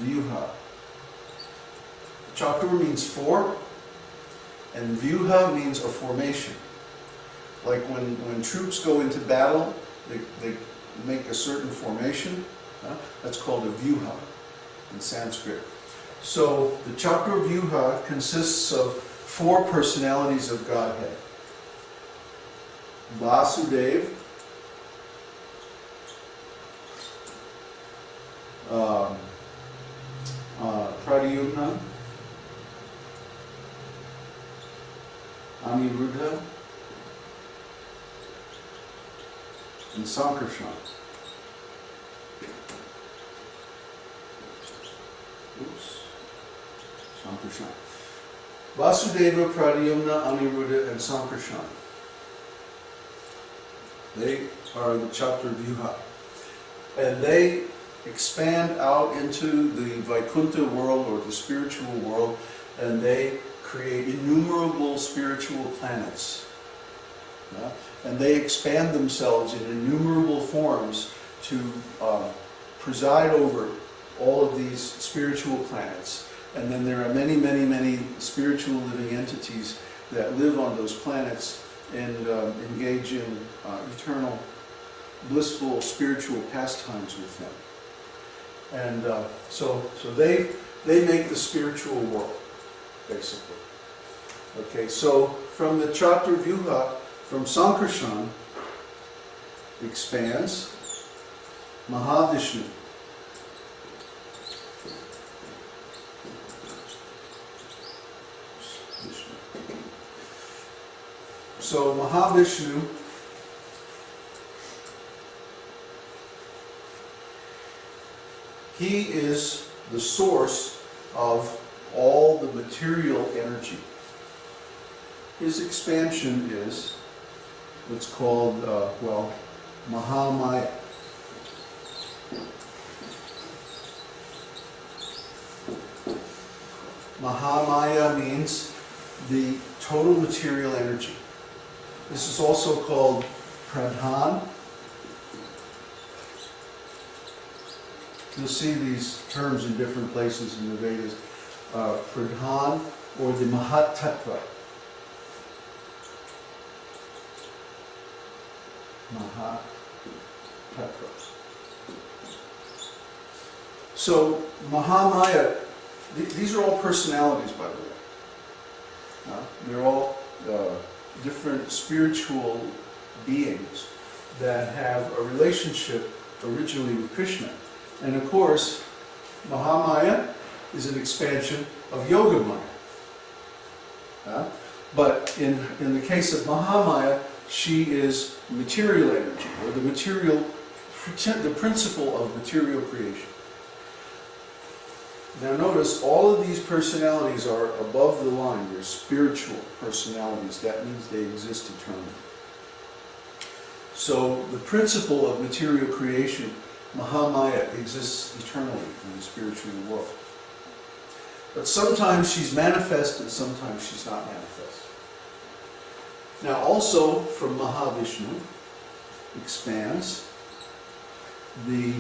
Vyuha. Chatur means four, and Vyuha means a formation. Like when troops go into battle, they make a certain formation. That's called a Vyuha in Sanskrit. So the Chatur Vyuha consists of four personalities of Godhead. Vasudeva, Pradyumna, Aniruddha, and Sankarshan. Sankarshan. Vasudeva, Pradyumna, Aniruddha, and Sankarshan. They are the Chatur Vyuha. And they expand out into the Vaikuntha world, or the spiritual world, and they create innumerable spiritual planets. And they expand themselves in innumerable forms to preside over all of these spiritual planets. And then there are many, many, many spiritual living entities that live on those planets and engage in eternal, blissful spiritual pastimes with them. And so they make the spiritual world, basically. Okay, so from the Chatur Vyuha, from Sankarshan, expands Mahavishnu. So Mahavishnu he is the source of all the material energy. His expansion is what's called, Mahamaya. Mahamaya means the total material energy. This is also called Pradhan. You'll see these terms in different places in the Vedas. Pradhan, or the Mahat Tattva. Mahat Tattva. So, Mahamaya, these are all personalities, by the way. They're all different spiritual beings that have a relationship originally with Krishna. And of course, Mahamaya is an expansion of Yogamaya. But in the case of Mahamaya, she is material energy, or the principle of material creation. Now notice, all of these personalities are above the line. They're spiritual personalities. That means they exist eternally. So the principle of material creation, Mahamaya, exists eternally in the spiritual world. But sometimes she's manifest and sometimes she's not manifest. Now also from Mahavishnu expands the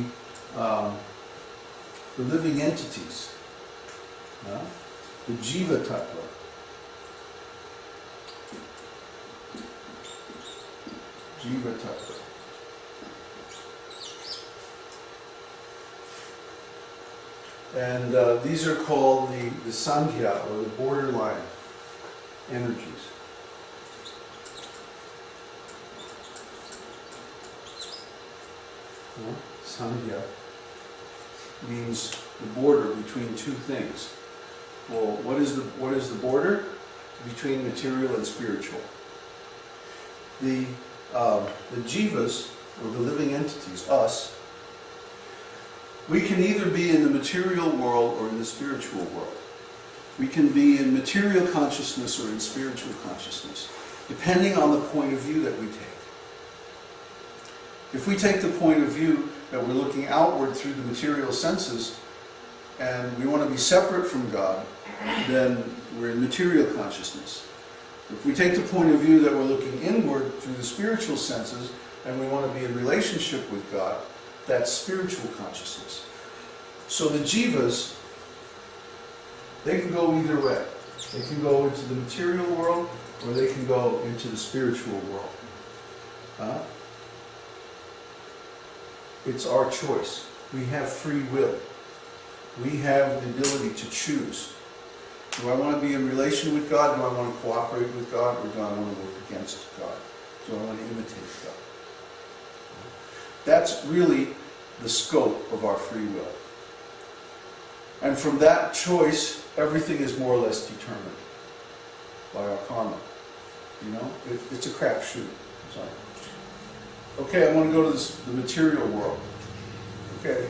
living entities, the Jiva Tattva. Jiva Tattva. And these are called the Sankhya, or the borderline energies. Sankhya means the border between two things. Well, what is the border between material and spiritual? The jivas, or the living entities, us, we can either be in the material world or in the spiritual world. We can be in material consciousness or in spiritual consciousness, depending on the point of view that we take. If we take the point of view that we're looking outward through the material senses, and we want to be separate from God, then we're in material consciousness. If we take the point of view that we're looking inward through the spiritual senses, and we want to be in relationship with God, that's spiritual consciousness. So the jivas, they can go either way. They can go into the material world, or they can go into the spiritual world. It's our choice. We have free will. We have the ability to choose. Do I want to be in relation with God? Do I want to cooperate with God? Or do I want to work against God? Do I want to imitate God? That's really the scope of our free will. And from that choice, everything is more or less determined by our karma. You know, it's a crapshoot. Okay, I want to go to the material world. Okay,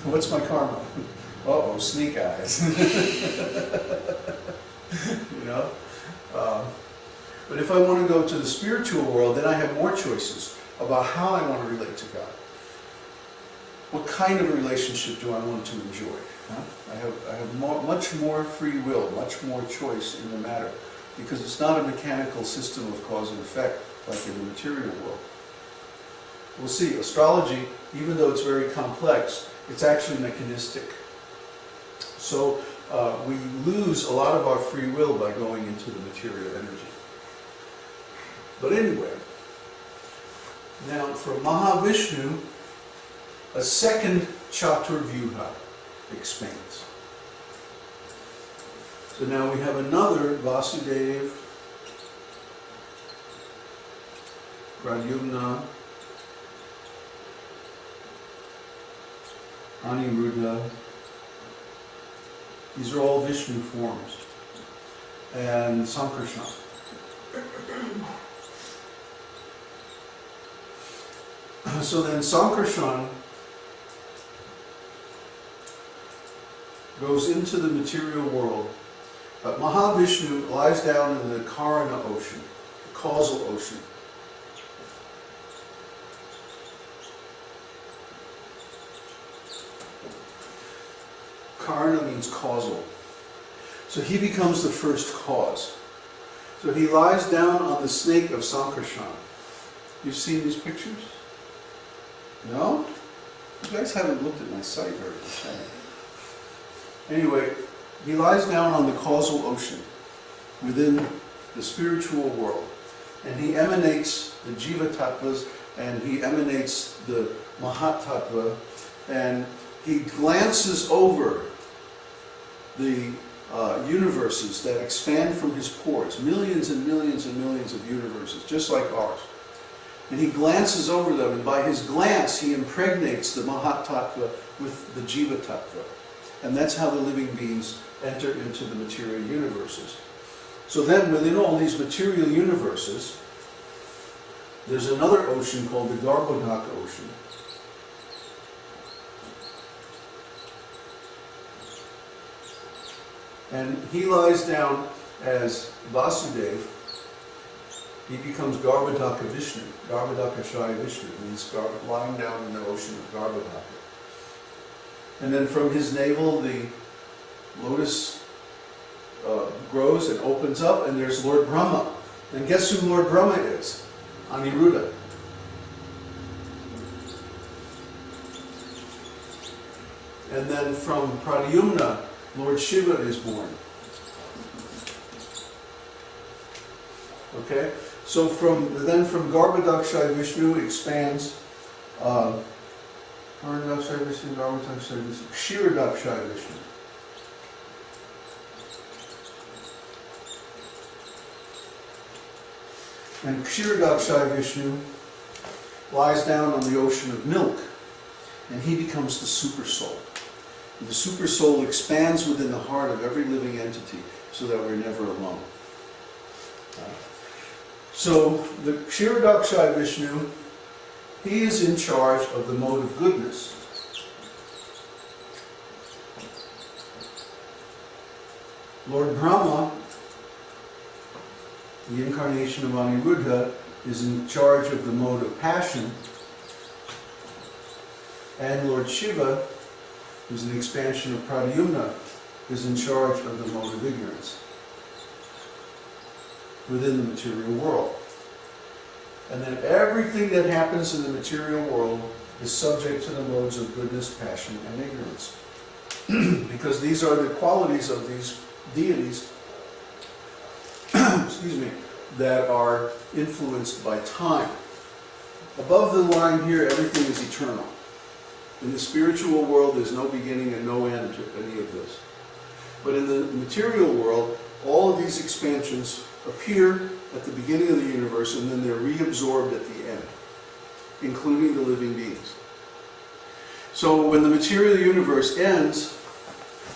what's my karma? Uh-oh, sneak eyes. You know? But if I want to go to the spiritual world, then I have more choices about how I want to relate to God. What kind of a relationship do I want to enjoy? Huh? I have much more free will, much more choice in the matter, because it's not a mechanical system of cause and effect like in the material world. We'll see, astrology, even though it's very complex, it's actually mechanistic. So we lose a lot of our free will by going into the material energy. But anyway, now for Mahavishnu, a second Chaturvyuha expands. So now we have another Vasudeva, Pradyumna, Aniruddha. These are all Vishnu forms. And Sankarshan. So then Sankarshan goes into the material world. But Mahavishnu lies down in the Karana ocean, the causal ocean. Karana means causal. So he becomes the first cause. So he lies down on the snake of Sankarshan. You've seen these pictures? No? You guys haven't looked at my site very much. Anyway, he lies down on the causal ocean within the spiritual world. And he emanates the Jiva Tattvas and he emanates the Mahat Tattva, and he glances over the universes that expand from his pores, millions and millions and millions of universes, just like ours. And he glances over them, and by his glance he impregnates the Mahat Tattva with the Jiva Tattva. And that's how the living beings enter into the material universes. So then within all these material universes, there's another ocean called the Garbhodaka ocean. And he lies down as Vasudeva. He becomes Garbhodaka Vishnu. Garbhodaka Shaya Vishnu means lying down in the ocean of Garbhodaka. And then from his navel the lotus grows and opens up, and there's Lord Brahma. And guess who Lord Brahma is? Aniruddha. And then from Pradyumna, Lord Shiva is born. Okay? So from Garbhodakshaya Vishnu expands Garbhodakshaya Vishnu, Garbhodakshaya Vishnu, Kshirodakshaya Vishnu. And Kshirodakshaya Vishnu lies down on the ocean of milk, and he becomes the super soul. The super soul expands within the heart of every living entity so that we're never alone. So the Kshirodakshaya Vishnu, he is in charge of the mode of goodness. Lord Brahma, the incarnation of Aniruddha, is in charge of the mode of passion. And Lord Shiva, who's an expansion of Pradyumna, is in charge of the mode of ignorance within the material world. And then everything that happens in the material world is subject to the modes of goodness, passion, and ignorance. because these are the qualities of these deities excuse me, that are influenced by time. Above the line here, everything is eternal. In the spiritual world, there's no beginning and no end to any of this. But in the material world, all of these expansions appear at the beginning of the universe and then they're reabsorbed at the end, including the living beings. So when the material universe ends,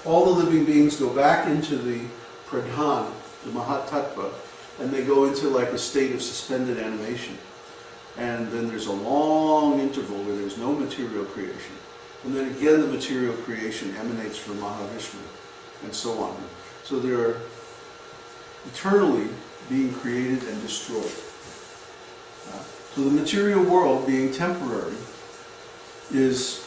all the living beings go back into the pradhan, the Mahatattva, and they go into like a state of suspended animation. And then there's a long interval where there's no material creation. And then again the material creation emanates from Mahavishnu, and so on. So they're eternally being created and destroyed. So the material world, being temporary, is